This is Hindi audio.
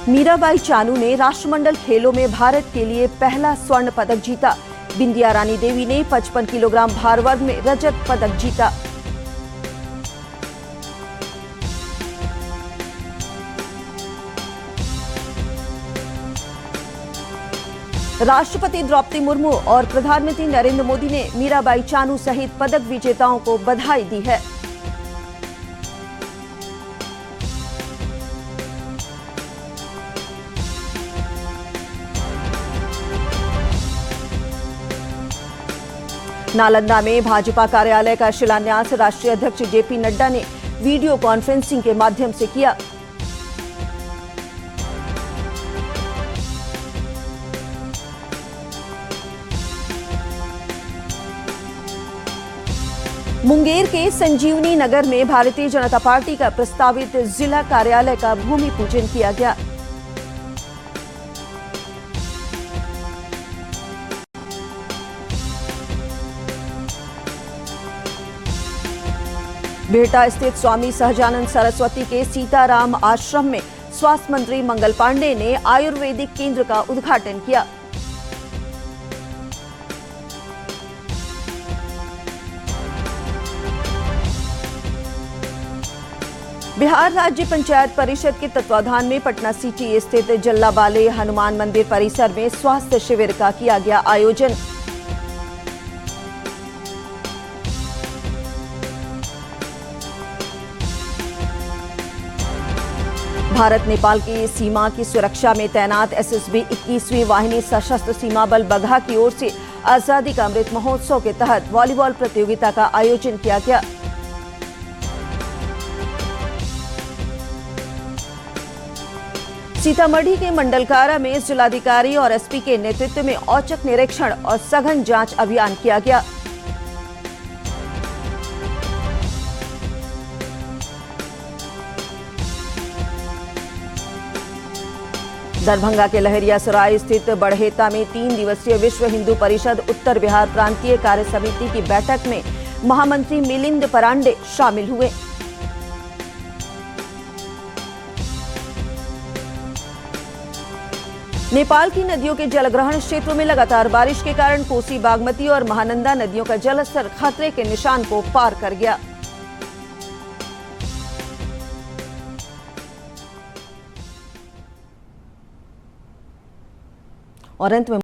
मीराबाई चानू ने राष्ट्रमंडल खेलों में भारत के लिए पहला स्वर्ण पदक जीता। बिंदिया रानी देवी ने 55 किलोग्राम भार वर्ग में रजत पदक जीता। राष्ट्रपति द्रौपदी मुर्मू और प्रधानमंत्री नरेंद्र मोदी ने मीराबाई चानू सहित पदक विजेताओं को बधाई दी है। नालंदा में भाजपा कार्यालय का शिलान्यास राष्ट्रीय अध्यक्ष जेपी नड्डा ने वीडियो कॉन्फ्रेंसिंग के माध्यम से किया। मुंगेर के संजीवनी नगर में भारतीय जनता पार्टी का प्रस्तावित जिला कार्यालय का भूमि पूजन किया गया। बिहटा स्थित स्वामी सहजानंद सरस्वती के सीताराम आश्रम में स्वास्थ्य मंत्री मंगल पांडे ने आयुर्वेदिक केंद्र का उद्घाटन किया। बिहार राज्य पंचायत परिषद के तत्वाधान में पटना सिटी स्थित जल्लाबाले हनुमान मंदिर परिसर में स्वास्थ्य शिविर का किया गया आयोजन। भारत नेपाल की सीमा की सुरक्षा में तैनात एसएसबी 21वीं वाहिनी सशस्त्र सीमा बल बगहा की ओर से आजादी का अमृत महोत्सव के तहत वॉलीबॉल प्रतियोगिता का आयोजन किया गया। सीतामढ़ी के मंडलकारा में जिलाधिकारी और एसपी के नेतृत्व में औचक निरीक्षण और सघन जांच अभियान किया गया। दरभंगा के लहरियासराय स्थित बड़हेता में 3 दिवसीय विश्व हिंदू परिषद उत्तर बिहार प्रांतीय कार्य समिति की बैठक में महामंत्री मिलिंद परांडे शामिल हुए। नेपाल की नदियों के जलग्रहण क्षेत्रों में लगातार बारिश के कारण कोसी, बागमती और महानंदा नदियों का जलस्तर खतरे के निशान को पार कर गया। और अंत में